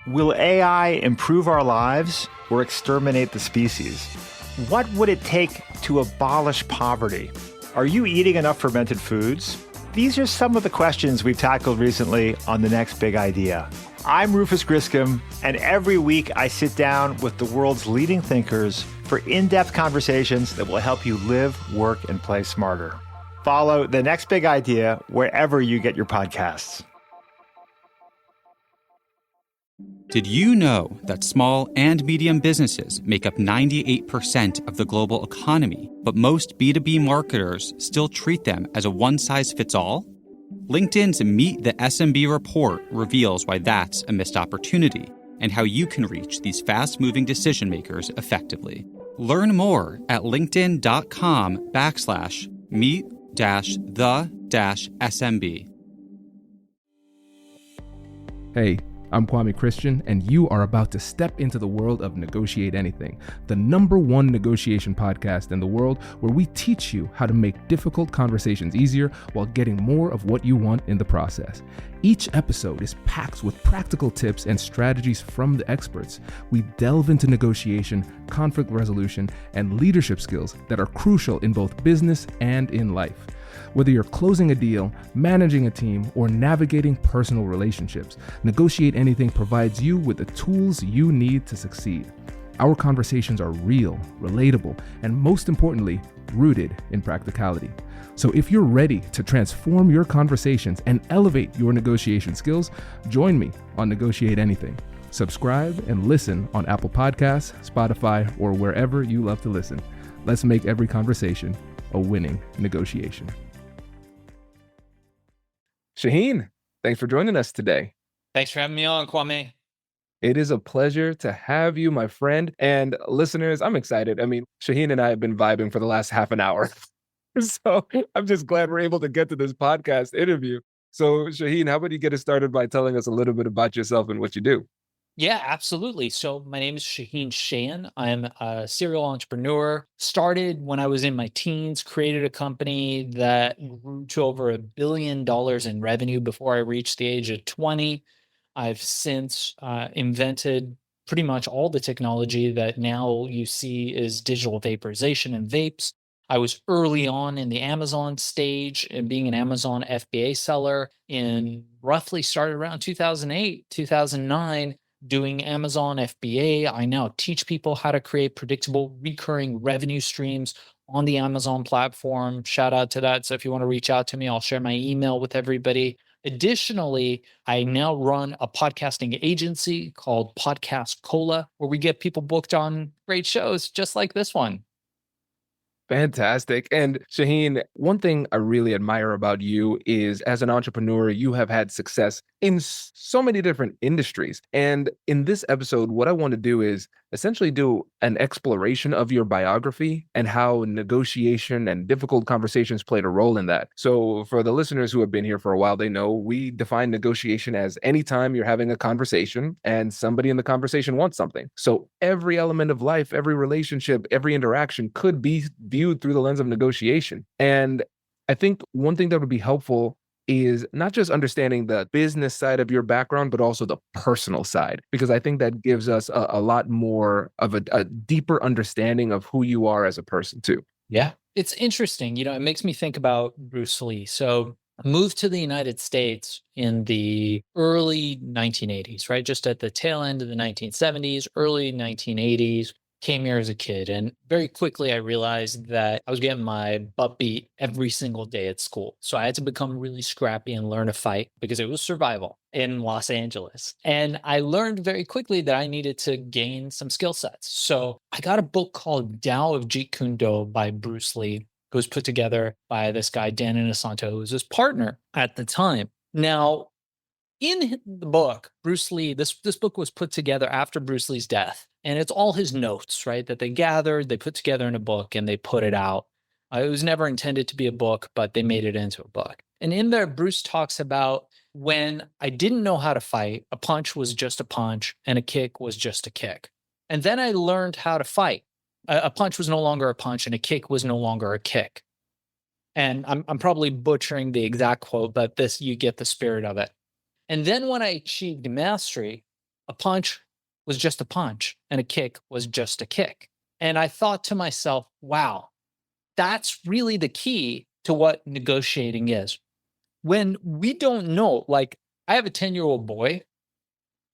Will AI improve our lives or exterminate the species? What would it take to abolish poverty? Are you eating enough fermented foods? These are some of the questions we've tackled recently on The Next Big Idea. I'm Rufus Griscom, and every week I sit down with the world's leading thinkers for in-depth conversations that will help you live, work, and play smarter. Follow The Next Big Idea wherever you get your podcasts. Did you know that small and medium businesses make up 98% of the global economy, but most B2B marketers still treat them as a one-size-fits-all? LinkedIn's Meet the SMB report reveals why that's a missed opportunity and how you can reach these fast-moving decision makers effectively. Learn more at linkedin.com/meet-the-SMB. Hey, I'm Kwame Christian, and you are about to step into the world of Negotiate Anything, the #1 negotiation podcast in the world where we teach you how to make difficult conversations easier while getting more of what you want in the process. Each episode is packed with practical tips and strategies from the experts. We delve into negotiation, conflict resolution, and leadership skills that are crucial in both business and in life. Whether you're closing a deal, managing a team, or navigating personal relationships, Negotiate Anything provides you with the tools you need to succeed. Our conversations are real, relatable, and most importantly, rooted in practicality. So if you're ready to transform your conversations and elevate your negotiation skills, join me on Negotiate Anything. Subscribe and listen on Apple Podcasts, Spotify, or wherever you love to listen. Let's make every conversation a winning negotiation. Shaahin, thanks for joining us today. Thanks for having me on, Kwame. It is a pleasure to have you, my friend. And listeners, I'm excited. I mean, Shaahin and I have been vibing for the last half an hour. So I'm just glad we're able to get to this podcast interview. So Shaahin, how about you get us started by telling us a little bit about yourself and what you do? Yeah, absolutely. So my name is Shaahin Cheyene. I'm a serial entrepreneur. Started when I was in my teens, created a company that grew to over $1 billion in revenue before I reached the age of 20. I've since invented pretty much all the technology that now you see is digital vaporization and vapes. I was early on in the Amazon stage and being an Amazon FBA seller in roughly started around 2008, 2009 doing Amazon FBA. I now teach people how to create predictable recurring revenue streams on the Amazon platform. Shout out to that. So if you want to reach out to me, I'll share my email with everybody. Additionally, I now run a podcasting agency called Podcast Cola, where we get people booked on great shows just like this one. Fantastic. And Shaahin, one thing I really admire about you is as an entrepreneur, you have had success in so many different industries. And in this episode, what I want to do is essentially do an exploration of your biography and how negotiation and difficult conversations played a role in that. So for the listeners who have been here for a while, they know we define negotiation as any time you're having a conversation and somebody in the conversation wants something. So every element of life, every relationship, every interaction could be viewed through the lens of negotiation. And I think one thing that would be helpful is not just understanding the business side of your background, but also the personal side, because I think that gives us a lot more of a deeper understanding of who you are as a person too. Yeah. It's interesting. It makes me think about Bruce Lee. So I moved to the United States in the early 1980s, right? Just at the tail end of the 1970s, early 1980s. Came here as a kid. And very quickly, I realized that I was getting my butt beat every single day at school. So I had to become really scrappy and learn to fight because it was survival in Los Angeles. And I learned very quickly that I needed to gain some skill sets. So I got a book called Tao of Jeet Kune Do by Bruce Lee. It was put together by this guy, Dan Inosanto, who was his partner at the time. Now, in the book, Bruce Lee, this book was put together after Bruce Lee's death. And it's all his notes, right, that they gathered, they put together in a book, and they put it out. It was never intended to be a book, but they made it into a book. And in there, Bruce talks about when I didn't know how to fight, a punch was just a punch, and a kick was just a kick. And then I learned how to fight. A punch was no longer a punch, and a kick was no longer a kick. And I'm probably butchering the exact quote, but you get the spirit of it. And then when I achieved mastery, a punch was just a punch and a kick was just a kick. And I thought to myself, wow, that's really the key to what negotiating is. When we don't know, like I have a 10-year-old boy,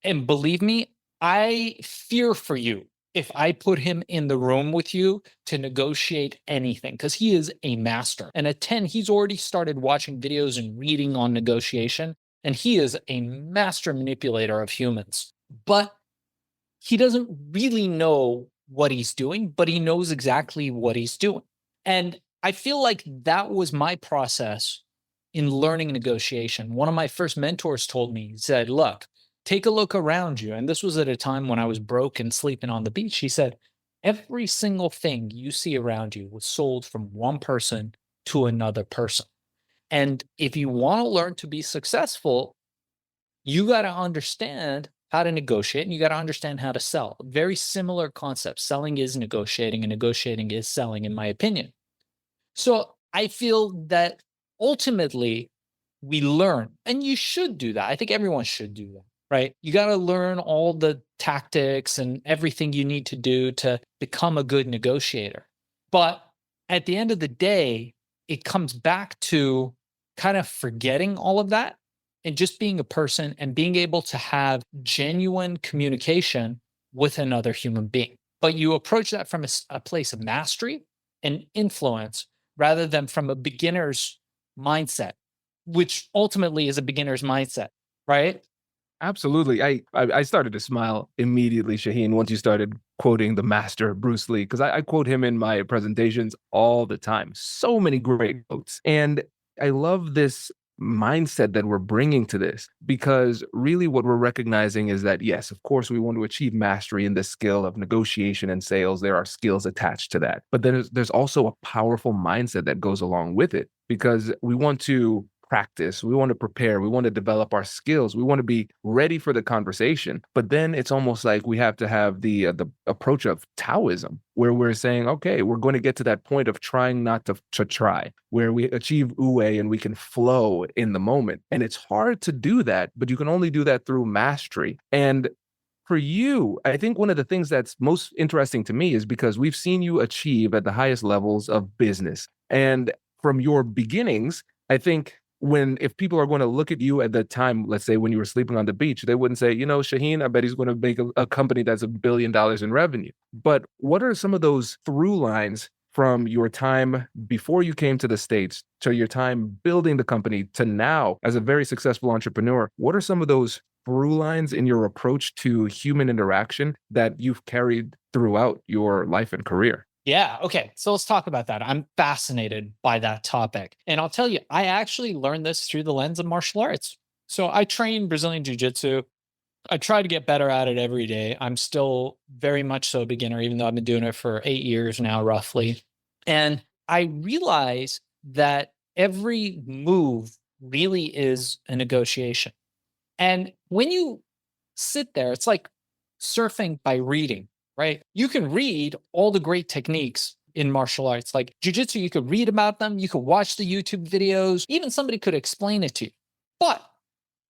and believe me, I fear for you if I put him in the room with you to negotiate anything, because he is a master. And at 10, he's already started watching videos and reading on negotiation, and he is a master manipulator of humans. But he doesn't really know what he's doing, but he knows exactly what he's doing. And I feel like that was my process in learning negotiation. One of my first mentors told me, he said, look, take a look around you. And this was at a time when I was broke and sleeping on the beach. He said, every single thing you see around you was sold from one person to another person. And if you want to learn to be successful, you got to understand how to negotiate and you got to understand how to sell. Very similar concepts. Selling is negotiating and negotiating is selling, in my opinion. So I feel that ultimately we learn, and you should do that. I think everyone should do that, right? You got to learn all the tactics and everything you need to do to become a good negotiator. But at the end of the day, it comes back to kind of forgetting all of that and just being a person and being able to have genuine communication with another human being. But you approach that from a place of mastery and influence rather than from a beginner's mindset, which ultimately is a beginner's mindset, right? Absolutely. I started to smile immediately, Shaahin, once you started quoting the master, Bruce Lee, because I quote him in my presentations all the time. So many great quotes. And I love this mindset that we're bringing to this, because really what we're recognizing is that, yes, of course, we want to achieve mastery in the skill of negotiation and sales. There are skills attached to that. But then there's also a powerful mindset that goes along with it, because we want to practice, we want to prepare, we want to develop our skills, we want to be ready for the conversation. But then it's almost like we have to have the approach of Taoism, where we're saying, okay, we're going to get to that point of trying not to try, where we achieve wu and we can flow in the moment. And it's hard to do that, but you can only do that through mastery. And for you, I think one of the things that's most interesting to me is because we've seen you achieve at the highest levels of business. And from your beginnings, I think if people are going to look at you at that time, let's say when you were sleeping on the beach, they wouldn't say, Shaahin, I bet he's going to make a company that's $1 billion in revenue. But what are some of those through lines from your time before you came to the States to your time building the company to now as a very successful entrepreneur? What are some of those through lines in your approach to human interaction that you've carried throughout your life and career? Yeah. Okay. So let's talk about that. I'm fascinated by that topic. And I'll tell you, I actually learned this through the lens of martial arts. So I train Brazilian Jiu Jitsu. I try to get better at it every day. I'm still very much so a beginner, even though I've been doing it for 8 years now, roughly. And I realize that every move really is a negotiation. And when you sit there, it's like surfing by reading, right? You can read all the great techniques in martial arts, like jujitsu, you could read about them, you could watch the YouTube videos, even somebody could explain it to you. But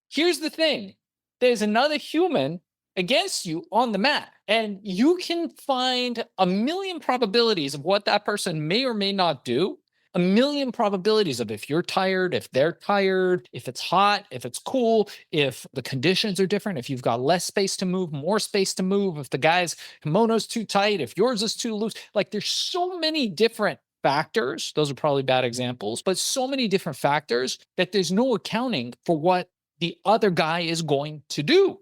here's the thing, there's another human against you on the mat, and you can find a million probabilities of what that person may or may not do. A million probabilities of if you're tired, if they're tired, if it's hot, if it's cool, if the conditions are different, if you've got less space to move, more space to move, if the guy's kimono's too tight, if yours is too loose. Like there's so many different factors. Those are probably bad examples, but so many different factors that there's no accounting for what the other guy is going to do.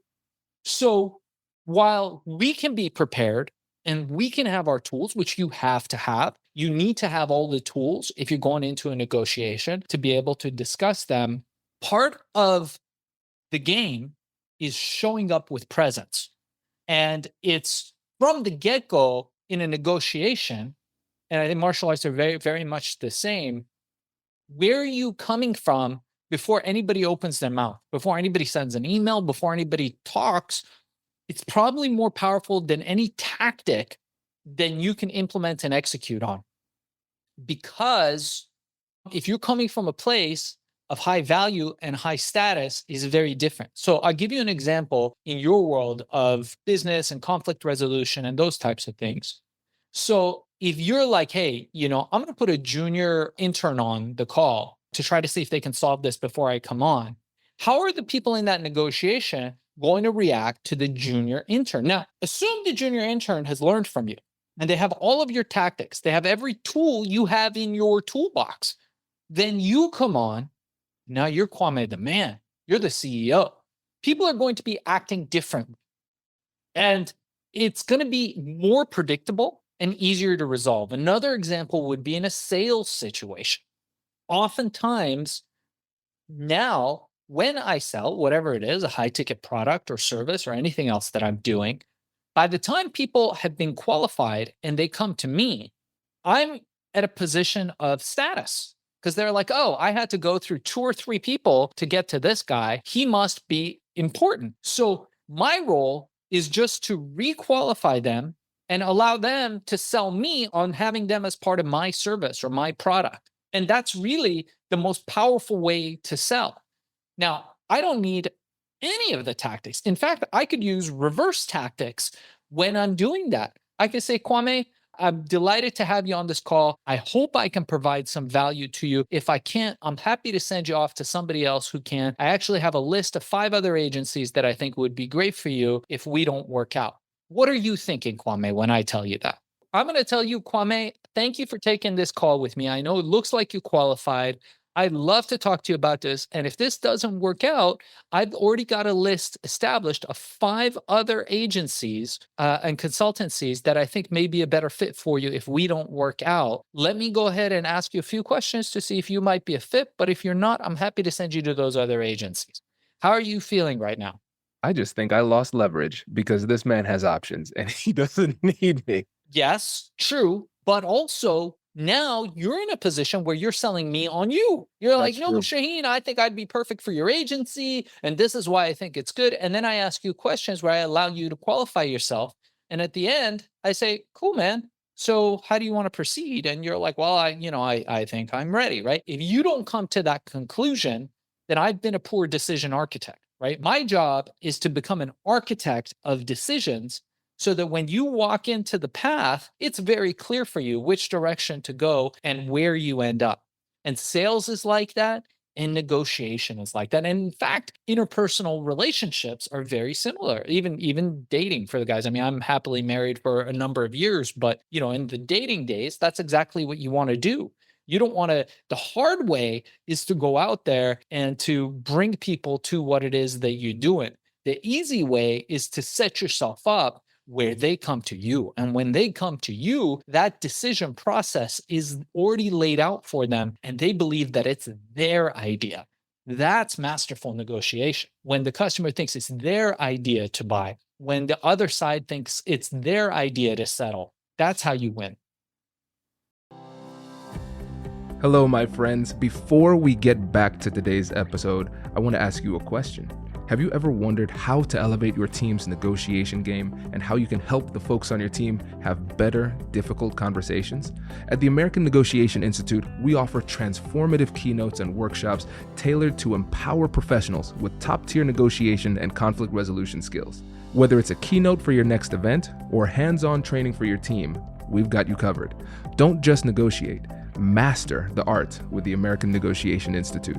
So while we can be prepared and we can have our tools, which you have to have, you need to have all the tools if you're going into a negotiation to be able to discuss them. Part of the game is showing up with presence. And it's from the get-go in a negotiation, and I think martial arts are very, very much the same. Where are you coming from before anybody opens their mouth, before anybody sends an email, before anybody talks? It's probably more powerful than any tactic than you can implement and execute on. Because if you're coming from a place of high value and high status is very different. So I'll give you an example in your world of business and conflict resolution and those types of things. So if you're like, hey, I'm going to put a junior intern on the call to try to see if they can solve this before I come on, how are the people in that negotiation going to react to the junior intern? Now, assume the junior intern has learned from you and they have all of your tactics. They have every tool you have in your toolbox. Then you come on. Now you're Kwame the man. You're the CEO. People are going to be acting differently. And it's going to be more predictable and easier to resolve. Another example would be in a sales situation. Oftentimes, now, when I sell whatever it is, a high ticket product or service or anything else that I'm doing, by the time people have been qualified and they come to me, I'm at a position of status because they're like, oh, I had to go through 2 or 3 people to get to this guy. He must be important. So my role is just to requalify them and allow them to sell me on having them as part of my service or my product. And that's really the most powerful way to sell. Now, I don't need any of the tactics. In fact, I could use reverse tactics when I'm doing that. I can say, Kwame, I'm delighted to have you on this call. I hope I can provide some value to you. If I can't, I'm happy to send you off to somebody else who can. I actually have a list of 5 other agencies that I think would be great for you if we don't work out. What are you thinking, Kwame, when I tell you that? I'm going to tell you, Kwame, thank you for taking this call with me. I know it looks like you qualified. I'd love to talk to you about this. And if this doesn't work out, I've already got a list established of 5 other agencies and consultancies that I think may be a better fit for you if we don't work out. Let me go ahead and ask you a few questions to see if you might be a fit. But if you're not, I'm happy to send you to those other agencies. How are you feeling right now? I just think I lost leverage because this man has options and he doesn't need me. Yes, true. But also, now you're in a position where you're selling me on you. You're like, no, Shaahin, I think I'd be perfect for your agency. And this is why I think it's good. And then I ask you questions where I allow you to qualify yourself. And at the end, I say, cool, man. So how do you want to proceed? And you're like, well, I think I'm ready, right? If you don't come to that conclusion, then I've been a poor decision architect, right? My job is to become an architect of decisions so that when you walk into the path, it's very clear for you which direction to go and where you end up. And sales is like that, and negotiation is like that. And in fact, interpersonal relationships are very similar, even dating for the guys. I mean, I'm happily married for a number of years, but in the dating days, that's exactly what you want to do. You don't want to, the hard way is to go out there and to bring people to what it is that you're doing. The easy way is to set yourself up where they come to you. And when they come to you, that decision process is already laid out for them and they believe that it's their idea. That's masterful negotiation. When the customer thinks it's their idea to buy, when the other side thinks it's their idea to settle, that's how you win. Hello, my friends. Before we get back to today's episode, I want to ask you a question. Have you ever wondered how to elevate your team's negotiation game and how you can help the folks on your team have better, difficult conversations? At the American Negotiation Institute, we offer transformative keynotes and workshops tailored to empower professionals with top-tier negotiation and conflict resolution skills. Whether it's a keynote for your next event or hands-on training for your team, we've got you covered. Don't just negotiate. Master the art with the American Negotiation Institute.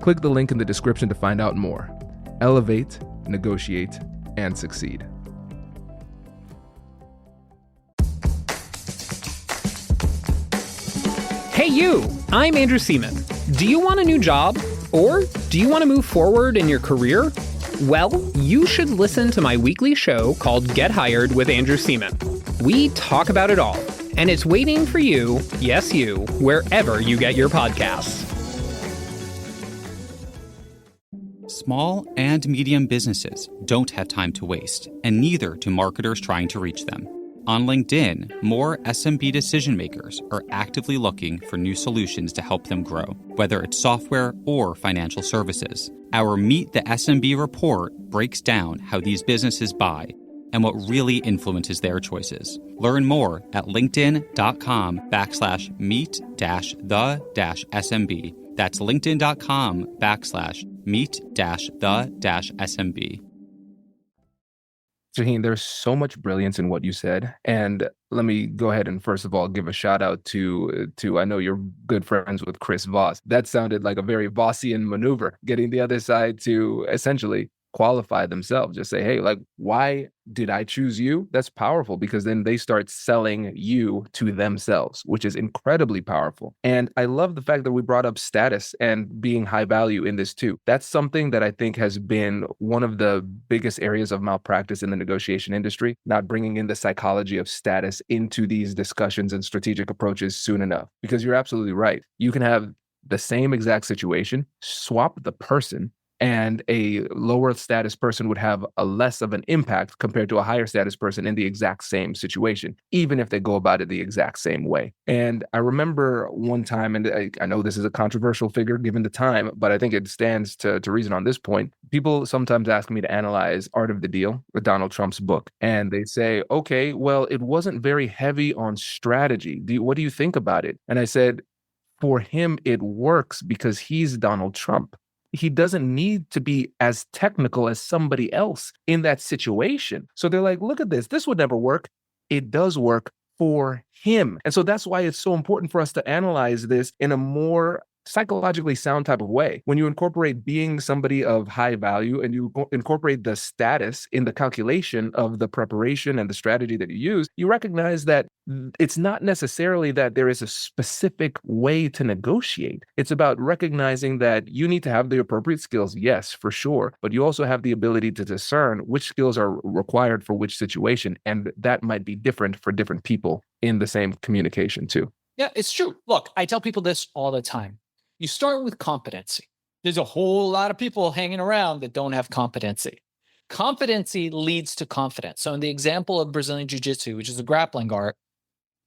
Click the link in the description to find out more. Elevate, negotiate, and succeed. Hey you, I'm Andrew Seaman. Do you want a new job? Or do you want to move forward in your career? Well, you should listen to my weekly show called Get Hired with Andrew Seaman. We talk about it all, and it's waiting for you, yes you, wherever you get your podcasts. Small and medium businesses don't have time to waste, and neither do marketers trying to reach them. On LinkedIn, more SMB decision makers are actively looking for new solutions to help them grow, whether it's software or financial services. Our Meet the SMB report breaks down how these businesses buy and what really influences their choices. Learn more at linkedin.com/meet-the-SMB That's linkedin.com/meet-the-SMB. Shaahin, there's so much brilliance in what you said. And let me go ahead and first of all give a shout out to I know you're good friends with Chris Voss. That sounded like a very Vossian maneuver, getting the other side to essentially qualify themselves. Just say, hey, like, why did I choose you? That's powerful because then they start selling you to themselves, which is incredibly powerful. And I love the fact that we brought up status and being high value in this too. That's something that I think has been one of the biggest areas of malpractice in the negotiation industry, not bringing in the psychology of status into these discussions and strategic approaches soon enough. Because you're absolutely right. You can have the same exact situation, swap the person, and a lower status person would have a less of an impact compared to a higher status person in the exact same situation, even if they go about it the exact same way. And I remember one time, and I know this is a controversial figure given the time, but I think it stands to reason on this point. People sometimes ask me to analyze Art of the Deal with Donald Trump's book. And they say, okay, well, it wasn't very heavy on strategy. What do you think about it? And I said, for him, it works because he's Donald Trump. He doesn't need to be as technical as somebody else in that situation. So they're like, look at this. This would never work. It does work for him. And so that's why it's so important for us to analyze this in a more psychologically sound type of way. When you incorporate being somebody of high value and you incorporate the status in the calculation of the preparation and the strategy that you use, you recognize that it's not necessarily that there is a specific way to negotiate. It's about recognizing that you need to have the appropriate skills, yes, for sure, but you also have the ability to discern which skills are required for which situation, and that might be different for different people in the same communication too. Yeah, it's true. Look, I tell people this all the time. You start with competency. There's a whole lot of people hanging around that don't have competency. Competency leads to confidence. So in the example of Brazilian Jiu-Jitsu, which is a grappling art,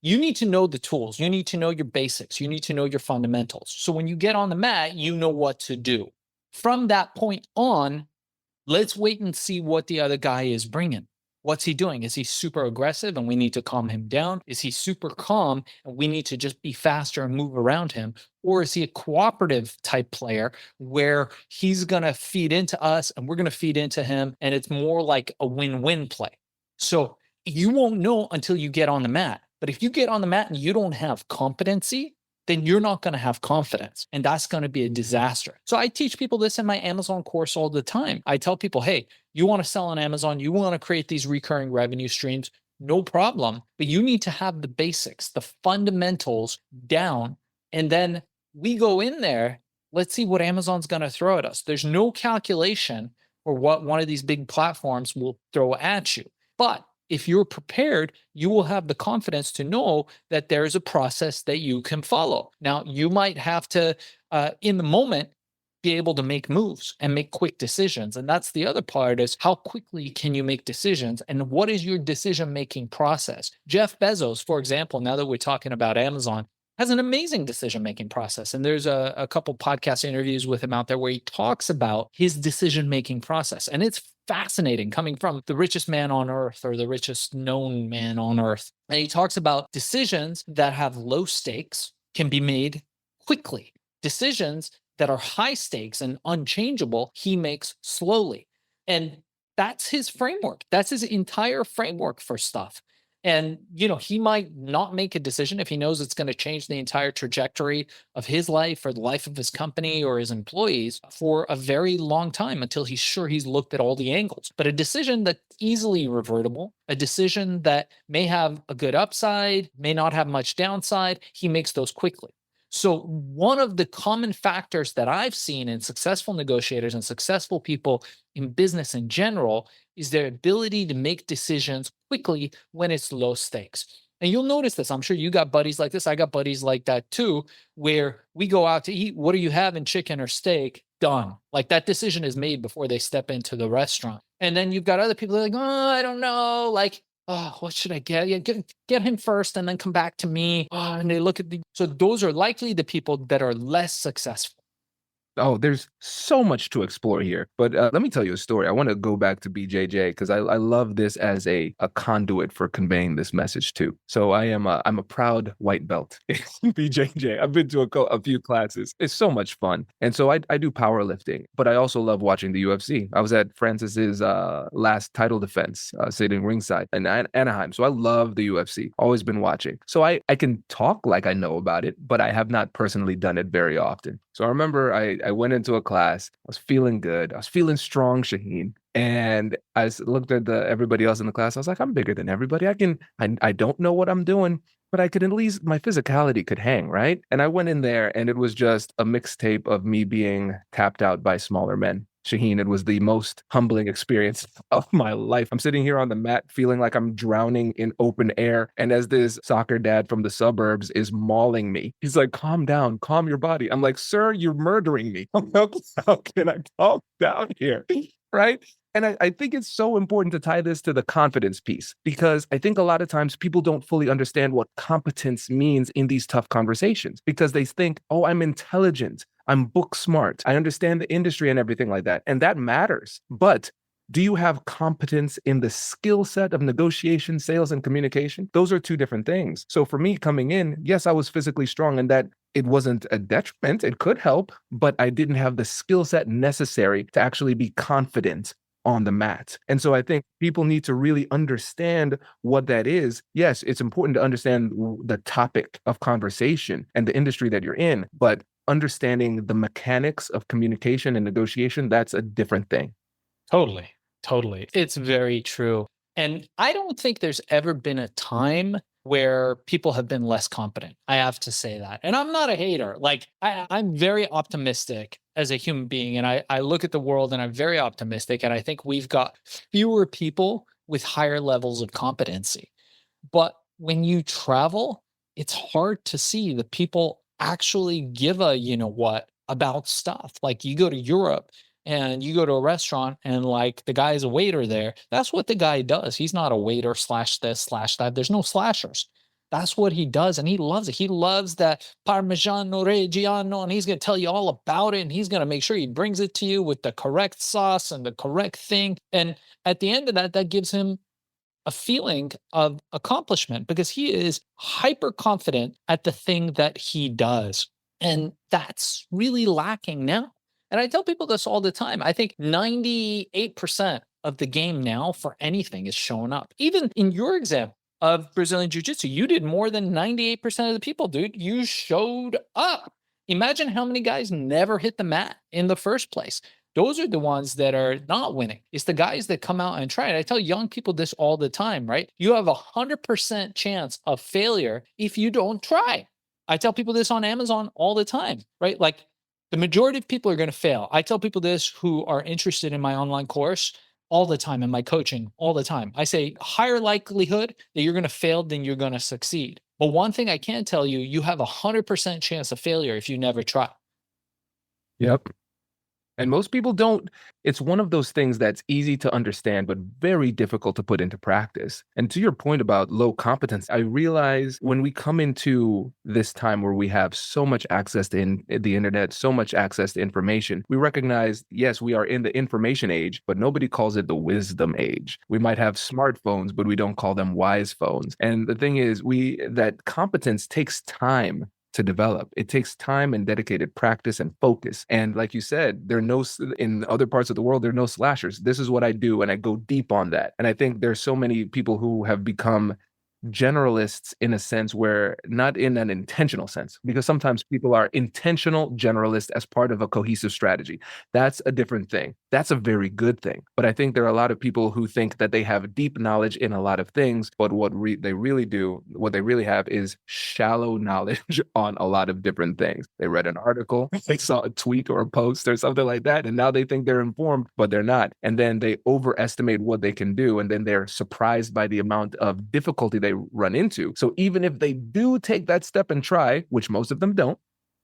you need to know the tools. You need to know your basics. You need to know your fundamentals. So when you get on the mat, you know what to do. From that point on, let's wait and see what the other guy is bringing. What's he doing? Is he super aggressive and we need to calm him down? Is he super calm and we need to just be faster and move around him? Or is he a cooperative type player where he's going to feed into us and we're going to feed into him, and it's more like a win-win play? So you won't know until you get on the mat. But if you get on the mat and you don't have competency, then you're not going to have confidence. And that's going to be a disaster. So I teach people this in my Amazon course all the time. I tell people, hey, you want to sell on Amazon, you want to create these recurring revenue streams, no problem. But you need to have the basics, the fundamentals down. And then we go in there, let's see what Amazon's going to throw at us. There's no calculation for what one of these big platforms will throw at you. But if you're prepared, you will have the confidence to know that there is a process that you can follow. Now, you might have to, in the moment, be able to make moves and make quick decisions. And that's the other part, is how quickly can you make decisions and what is your decision-making process? Jeff Bezos, for example, now that we're talking about Amazon, has an amazing decision-making process. And there's a couple podcast interviews with him out there where he talks about his decision-making process. And it's fascinating, coming from the richest man on earth or the richest known man on earth. And he talks about decisions that have low stakes can be made quickly. Decisions that are high stakes and unchangeable, he makes slowly. And that's his framework. That's his entire framework for stuff. And, he might not make a decision if he knows it's going to change the entire trajectory of his life or the life of his company or his employees for a very long time until he's sure he's looked at all the angles. But a decision that's easily revertible, a decision that may have a good upside, may not have much downside, he makes those quickly. So one of the common factors that I've seen in successful negotiators and successful people in business in general is their ability to make decisions quickly when it's low stakes. And you'll notice this. I'm sure you got buddies like this. I got buddies like that too, where we go out to eat. What are you having, chicken or steak? Done. Like that decision is made before they step into the restaurant. And then you've got other people like, oh, I don't know. Like, oh, what should I get? Yeah, get him first and then come back to me. Oh, and they look at so those are likely the people that are less successful. Oh, there's so much to explore here. But let me tell you a story. I want to go back to BJJ because I love this as a conduit for conveying this message too. So I'm a proud white belt in BJJ. I've been to a few classes. It's so much fun. And so I do powerlifting, but I also love watching the UFC. I was at Francis's last title defense, sitting ringside in Anaheim. So I love the UFC. Always been watching. So I can talk like I know about it, but I have not personally done it very often. So I remember I went into a class. I was feeling good. I was feeling strong, Shaahin. And looked at everybody else in the class. I was like, I'm bigger than everybody. I don't know what I'm doing, but I could at least, my physicality could hang, right? And I went in there and it was just a mixtape of me being tapped out by smaller men. Shaahin, it was the most humbling experience of my life. I'm sitting here on the mat feeling like I'm drowning in open air. And as this soccer dad from the suburbs is mauling me, he's like, calm down, calm your body. I'm like, sir, you're murdering me. How can I calm down here? Right? And I think it's so important to tie this to the confidence piece, because I think a lot of times people don't fully understand what competence means in these tough conversations, because they think, oh, I'm intelligent, I'm book smart, I understand the industry and everything like that. And that matters. But do you have competence in the skill set of negotiation, sales, and communication? Those are two different things. So for me coming in, yes, I was physically strong, and that it wasn't a detriment. It could help, but I didn't have the skill set necessary to actually be confident on the mat. And so I think people need to really understand what that is. Yes, it's important to understand the topic of conversation and the industry that you're in, but understanding the mechanics of communication and negotiation, that's a different thing. Totally. Totally. It's very true. And I don't think there's ever been a time where people have been less competent. I have to say that. And I'm not a hater. Like, I'm very optimistic as a human being. And I look at the world and I'm very optimistic. And I think we've got fewer people with higher levels of competency. But when you travel, it's hard to see the people actually give a, you know what, about stuff. Like, you go to Europe and you go to a restaurant and like the guy's a waiter there. That's what the guy does. He's not a waiter slash this slash that. There's no slashers. That's what he does. And he loves it. He loves that Parmigiano Reggiano, and he's going to tell you all about it. And he's going to make sure he brings it to you with the correct sauce and the correct thing. And at the end of that, that gives him a feeling of accomplishment, because he is hyper confident at the thing that he does. And that's really lacking now. And I tell people this all the time. I think 98% of the game now for anything is showing up. Even in your example of Brazilian Jiu-Jitsu, you did more than 98% of the people, dude. You showed up. Imagine how many guys never hit the mat in the first place. Those are the ones that are not winning. It's the guys that come out and try it. I tell young people this all the time, right? You have 100% chance of failure if you don't try. I tell people this on Amazon all the time, right? Like, the majority of people are going to fail. I tell people this who are interested in my online course all the time, in my coaching all the time. I say higher likelihood that you're going to fail than you're going to succeed. But one thing I can tell you, you have 100% chance of failure if you never try. Yep. And most people don't. It's one of those things that's easy to understand, but very difficult to put into practice. And to your point about low competence, I realize when we come into this time where we have so much access to the internet, so much access to information, we recognize, yes, we are in the information age, but nobody calls it the wisdom age. We might have smartphones, but we don't call them wise phones. And the thing is, that competence takes time to develop. It takes time and dedicated practice and focus. And like you said, in other parts of the world, there are no slashers. This is what I do, and I go deep on that. And I think there's so many people who have become generalists in a sense, where not in an intentional sense, because sometimes people are intentional generalists as part of a cohesive strategy. That's a different thing. That's a very good thing. But I think there are a lot of people who think that they have deep knowledge in a lot of things, but what they really have is shallow knowledge on a lot of different things. They read an article, they saw a tweet or a post or something like that, and now they think they're informed, but they're not. And then they overestimate what they can do, and then they're surprised by the amount of difficulty they run into. So even if they do take that step and try, which most of them don't,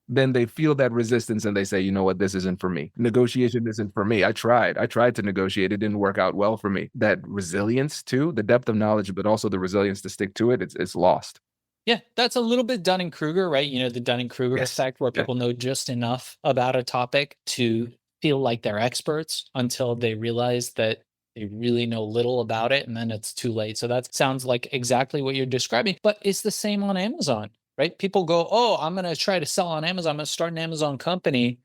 then they feel that resistance and they say, you know what, this isn't for me. Negotiation isn't for me. I tried to negotiate. It didn't work out well for me. That resilience too, the depth of knowledge, but also the resilience to stick to it, it's lost. Yeah, that's a little bit Dunning-Kruger, right? You know, the Dunning-Kruger Yes. effect where Yeah. people know just enough about a topic to feel like they're experts until they realize that they really know little about it, and then it's too late. So that sounds like exactly what you're describing, but it's the same on Amazon, right? People go, "Oh, I'm going to try to sell on Amazon. I'm going to start an Amazon company."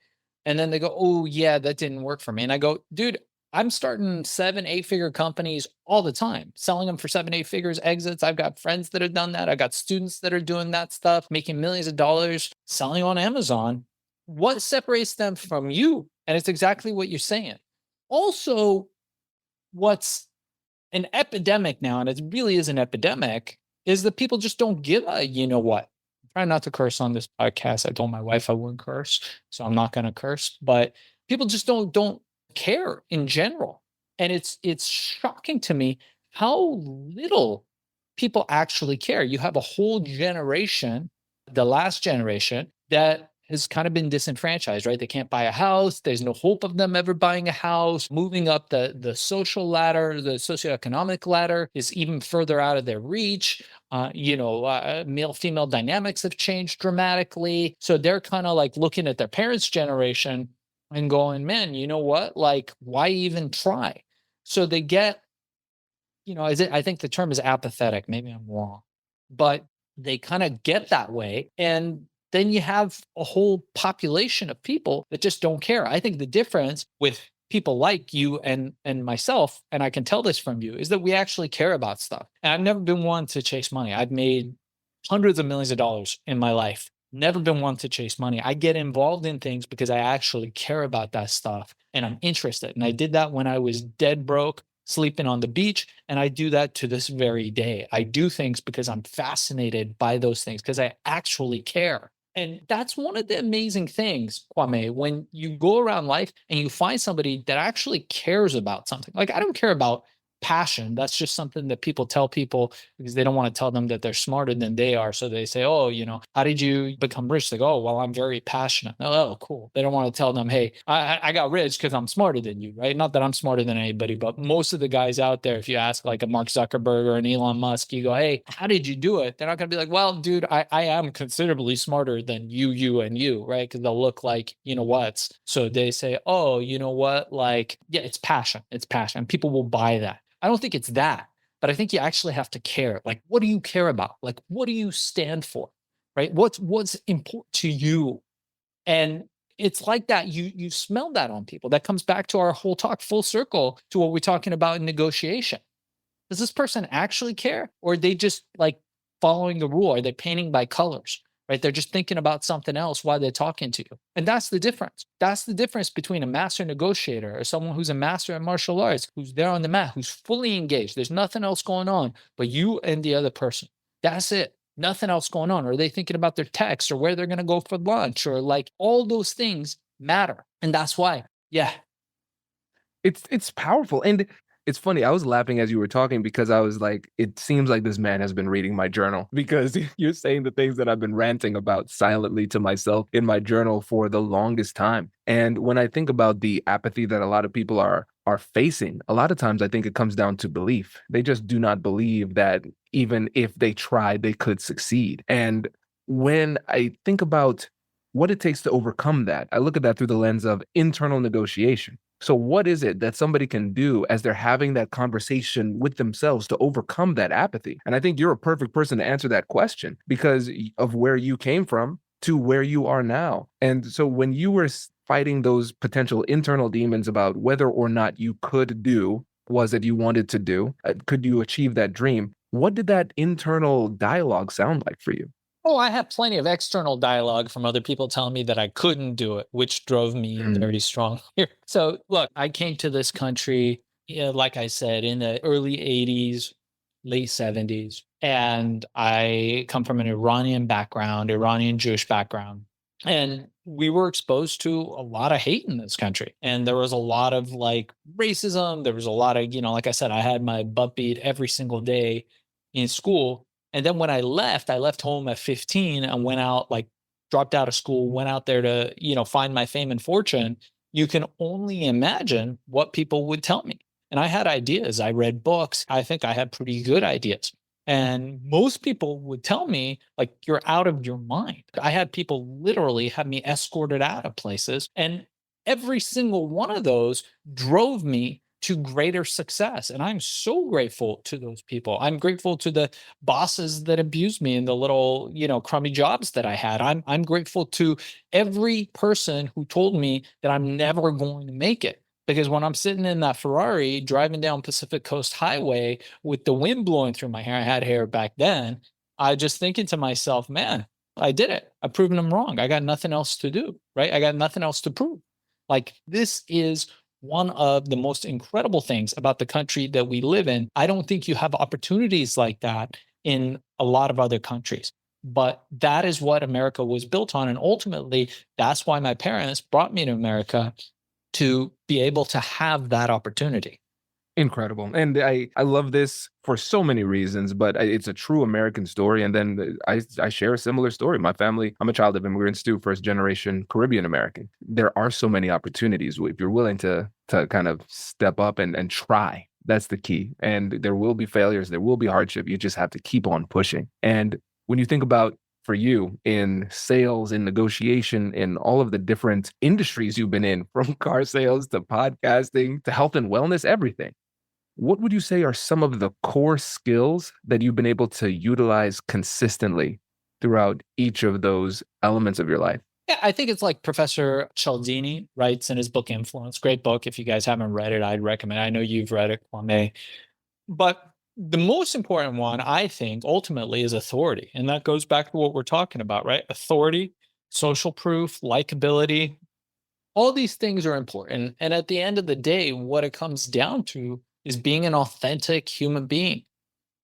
And then they go, "Oh, yeah, that didn't work for me." And I go, "Dude, I'm starting 7, 8-figure companies all the time, selling them for 7, 8 figures exits. I've got friends that have done that. I've got students that are doing that stuff, making millions of dollars selling on Amazon. What separates them from you?" And it's exactly what you're saying. Also, what's an epidemic now, and it really is an epidemic, is that people just don't give a you know what. I'm trying not to curse on this podcast. I told my wife I wouldn't curse, so I'm not going to curse. But people just don't care in general, and it's shocking to me how little people actually care. You have a whole generation, the last generation, that has kind of been disenfranchised, right? They can't buy a house. There's no hope of them ever buying a house. Moving up the social ladder, the socioeconomic ladder is even further out of their reach. Male female dynamics have changed dramatically. So they're kind of like looking at their parents' generation and going, man, you know what? Like, why even try? So they get, I think the term is apathetic. Maybe I'm wrong, but they kind of get that way. And then you have a whole population of people that just don't care. I think the difference with people like you and myself, and I can tell this from you, is that we actually care about stuff. And I've never been one to chase money. I've made hundreds of millions of dollars in my life. Never been one to chase money. I get involved in things because I actually care about that stuff and I'm interested. And I did that when I was dead broke, sleeping on the beach. And I do that to this very day. I do things because I'm fascinated by those things because I actually care. And that's one of the amazing things, Kwame, when you go around life and you find somebody that actually cares about something. Like, I don't care about passion. That's just something that people tell people because they don't want to tell them that they're smarter than they are. So they say, "Oh, how did you become rich?" They go, "Oh, well, I'm very passionate." Oh, cool. They don't want to tell them, "Hey, I got rich because I'm smarter than you," right? Not that I'm smarter than anybody, but most of the guys out there, if you ask like a Mark Zuckerberg or an Elon Musk, you go, "Hey, how did you do it?" They're not going to be like, "Well, dude, I am considerably smarter than you, and you," right? Because they'll look like, what's. So they say, "Oh, you know what? Like, yeah, it's passion. It's passion." And people will buy that. I don't think it's that, but I think you actually have to care. Like, what do you care about? Like, what do you stand for? Right? What's important to you? And it's like that. You smell that on people. That comes back to our whole talk, full circle to what we're talking about in negotiation. Does this person actually care? Or are they just like following the rule? Are they painting by colors? Right? They're just thinking about something else while they're talking to you. And that's the difference. That's the difference between a master negotiator or someone who's a master at martial arts, who's there on the mat, who's fully engaged. There's nothing else going on but you and the other person. That's it. Nothing else going on. Or are they thinking about their text or where they're going to go for lunch or like all those things matter. And that's why, yeah. It's powerful. And it's funny, I was laughing as you were talking because I was like, it seems like this man has been reading my journal because you're saying the things that I've been ranting about silently to myself in my journal for the longest time. And when I think about the apathy that a lot of people are facing, a lot of times I think it comes down to belief. They just do not believe that even if they tried, they could succeed. And when I think about what it takes to overcome that, I look at that through the lens of internal negotiation. So what is it that somebody can do as they're having that conversation with themselves to overcome that apathy? And I think you're a perfect person to answer that question because of where you came from to where you are now. And so when you were fighting those potential internal demons about whether or not you could do was it you wanted to do, could you achieve that dream? What did that internal dialogue sound like for you? Oh, I have plenty of external dialogue from other people telling me that I couldn't do it, which drove me very strong here. So, look, I came to this country, like I said, in the early 80s, late 70s, and I come from an Iranian background, Iranian Jewish background. And we were exposed to a lot of hate in this country. And there was a lot of like racism. There was a lot of, like I said, I had my butt beat every single day in school. And then when I left home at 15 and went out, like dropped out of school, went out there to, find my fame and fortune. You can only imagine what people would tell me. And I had ideas. I read books. I think I had pretty good ideas. And most people would tell me, like, you're out of your mind. I had people literally have me escorted out of places. And every single one of those drove me to greater success. And I'm so grateful to those people. I'm grateful to the bosses that abused me in the little, crummy jobs that I had. I'm grateful to every person who told me that I'm never going to make it. Because when I'm sitting in that Ferrari driving down Pacific Coast Highway with the wind blowing through my hair, I had hair back then, I just thinking to myself, man, I did it. I've proven them wrong. I got nothing else to do, right? I got nothing else to prove. Like, this is one of the most incredible things about the country that we live in. I don't think you have opportunities like that in a lot of other countries. But that is what America was built on. And ultimately, that's why my parents brought me to America, to be able to have that opportunity. Incredible. And I love this for so many reasons, but it's a true American story. And then I share a similar story. My family, I'm a child of immigrants too, first generation Caribbean American. There are so many opportunities if you're willing to kind of step up and try. That's the key. And there will be failures, there will be hardship. You just have to keep on pushing. And when you think about, for you, in sales, in negotiation, in all of the different industries you've been in, from car sales to podcasting to health and wellness, everything, what would you say are some of the core skills that you've been able to utilize consistently throughout each of those elements of your life? Yeah, I think it's like Professor Cialdini writes in his book Influence. Great book. If you guys haven't read it, I'd recommend. I know you've read it, Kwame. But the most important one, I think, ultimately is authority. And that goes back to what we're talking about, right? Authority, social proof, likability. All these things are important. And at the end of the day, what it comes down to is being an authentic human being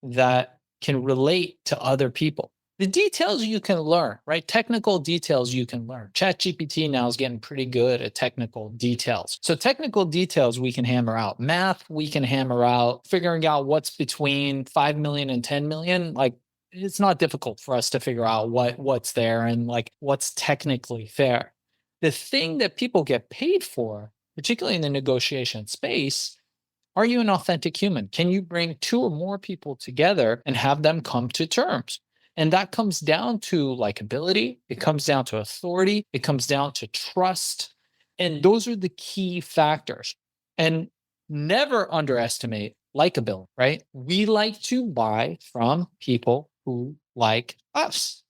that can relate to other people. The details you can learn, right? Technical details you can learn. ChatGPT now is getting pretty good at technical details. So technical details we can hammer out. Math we can hammer out. Figuring out what's between 5 million and 10 million, like, it's not difficult for us to figure out what's there and like what's technically fair. The thing that people get paid for, particularly in the negotiation space, are you an authentic human? Can you bring 2 or more people together and have them come to terms? And that comes down to likability. It comes down to authority. It comes down to trust. And those are the key factors. And never underestimate likability, right? We like to buy from people who like us.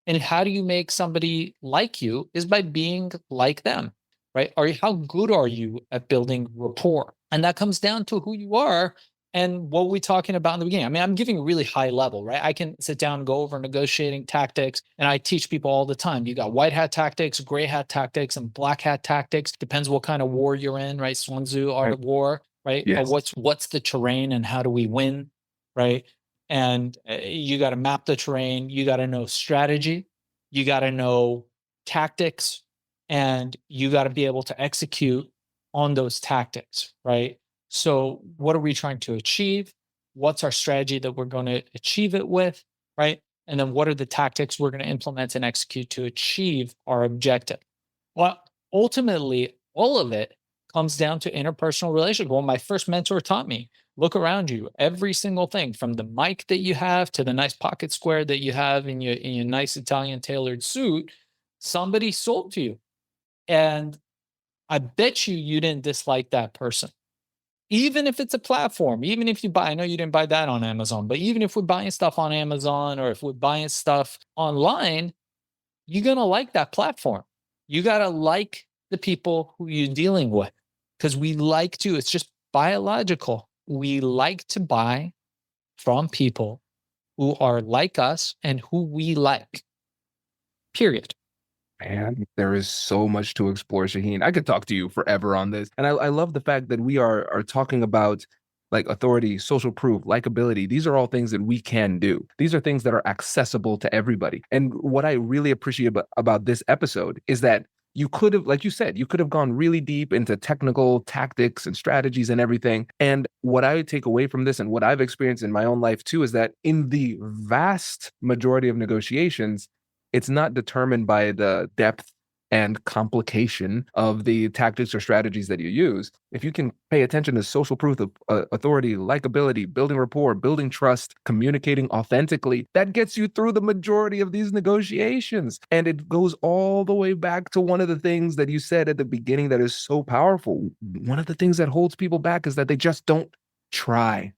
And how do you make somebody like you is by being like them, right? How good are you at building rapport? And that comes down to who you are and what we're talking about in the beginning. I mean, I'm giving a really high level, right? I can sit down and go over negotiating tactics, and I teach people all the time. You got white hat tactics, gray hat tactics, and black hat tactics. Depends what kind of war you're in, right? Sun Tzu, Art of War, right? Yes. What's the terrain and how do we win, right? And you got to map the terrain. You got to know strategy. You got to know tactics, and you got to be able to execute on those tactics, right? So what are we trying to achieve? What's our strategy that we're going to achieve it with, right? And then what are the tactics we're going to implement and execute to achieve our objective? Well, ultimately, all of it comes down to interpersonal relationships. Well, my first mentor taught me, look around you, every single thing from the mic that you have to the nice pocket square that you have in your nice Italian tailored suit, somebody sold to you. And I bet you didn't dislike that person. Even if it's a platform, even if you buy, I know you didn't buy that on Amazon, but even if we're buying stuff on Amazon or if we're buying stuff online, you're going to like that platform. You got to like the people who you're dealing with, because we like to, it's just biological. We like to buy from people who are like us and who we like, period. Man, there is so much to explore, Shaahin. I could talk to you forever on this. And I love the fact that we are talking about like authority, social proof, likability. These are all things that we can do. These are things that are accessible to everybody. And what I really appreciate about this episode is that you could have, like you said, you could have gone really deep into technical tactics and strategies and everything. And what I would take away from this and what I've experienced in my own life too is that in the vast majority of negotiations, it's not determined by the depth and complication of the tactics or strategies that you use, if you can pay attention to social proof of authority, likability, building rapport, building trust, communicating authentically, that gets you through the majority of these negotiations. And it goes all the way back to one of the things that you said at the beginning that is so powerful. One of the things that holds people back is that they just don't try.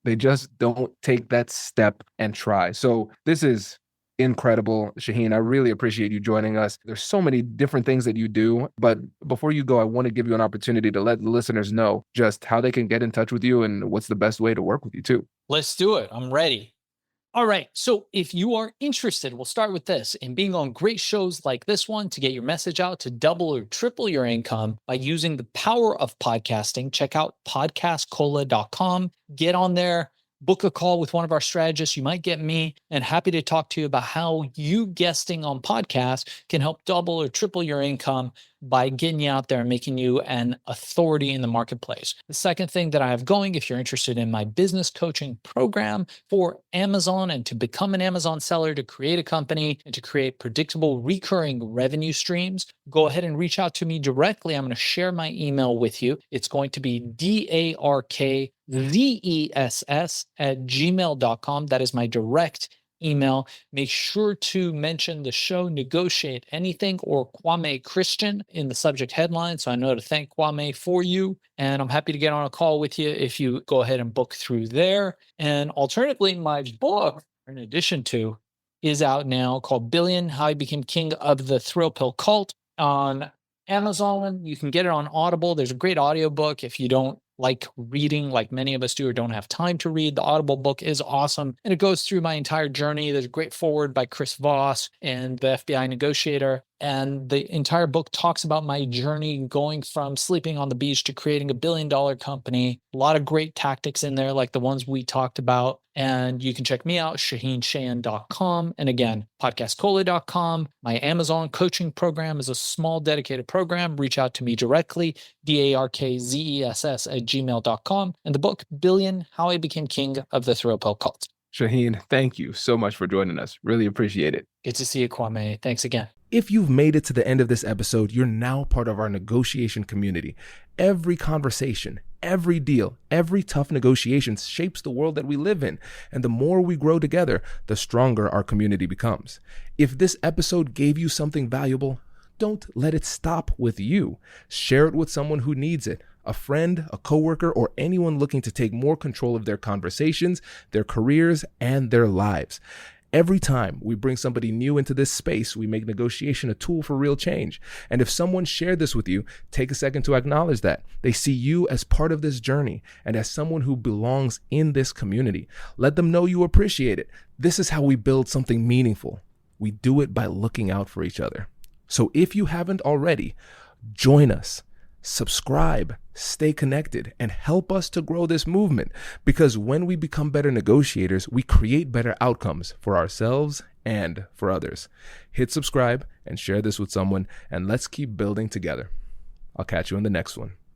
They just don't take that step and try. So this is incredible, Shaahin. I really appreciate you joining us. There's so many different things that you do, but before you go, I want to give you an opportunity to let the listeners know just how they can get in touch with you and what's the best way to work with you too. Let's do it. I'm ready. All right. So if you are interested, we'll start with this, in being on great shows like this one to get your message out, to double or triple your income by using the power of podcasting, check out podcastcola.com. Get on there. Book a call with one of our strategists. You might get me, and happy to talk to you about how you guesting on podcasts can help double or triple your income by getting you out there and making you an authority in the marketplace. The second thing that I have going, if you're interested in my business coaching program for Amazon and to become an Amazon seller, to create a company and to create predictable recurring revenue streams, go ahead and reach out to me directly. I'm going to share my email with you. It's going to be darkzess@gmail.com. That is my direct email. Make sure to mention the show Negotiate Anything or Kwame Christian in the subject headline, so I know to thank Kwame for you. And I'm happy to get on a call with you if you go ahead and book through there. And alternatively, my book, in addition to, is out now, called Billion: How I Became King of the Thrill Pill Cult, on Amazon. You can get it on Audible. There's a great audiobook if you don't like reading like many of us do or don't have time to read. The Audible book is awesome, and it goes through my entire journey. There's a great foreword by Chris Voss and the FBI negotiator, and the entire book talks about my journey going from sleeping on the beach to creating $1 billion company. A lot of great tactics in there like the ones we talked about. And you can check me out, ShaahinCheyene.com. And again, podcastcola.com. My Amazon coaching program is a small dedicated program. Reach out to me directly, darkzess@gmail.com. And the book, Billion: How I Became King of the Thrill Pill Cult. Shaahin, thank you so much for joining us. Really appreciate it. Good to see you, Kwame. Thanks again. If you've made it to the end of this episode, you're now part of our negotiation community. Every conversation, every deal, every tough negotiation shapes the world that we live in. And the more we grow together, the stronger our community becomes. If this episode gave you something valuable, don't let it stop with you. Share it with someone who needs it. A friend, a coworker, or anyone looking to take more control of their conversations, their careers, and their lives. Every time we bring somebody new into this space, we make negotiation a tool for real change. And if someone shared this with you, take a second to acknowledge that. They see you as part of this journey and as someone who belongs in this community. Let them know you appreciate it. This is how we build something meaningful. We do it by looking out for each other. So if you haven't already, join us. Subscribe, stay connected, and help us to grow this movement. Because when we become better negotiators, we create better outcomes for ourselves and for others. Hit subscribe and share this with someone, and let's keep building together. I'll catch you in the next one.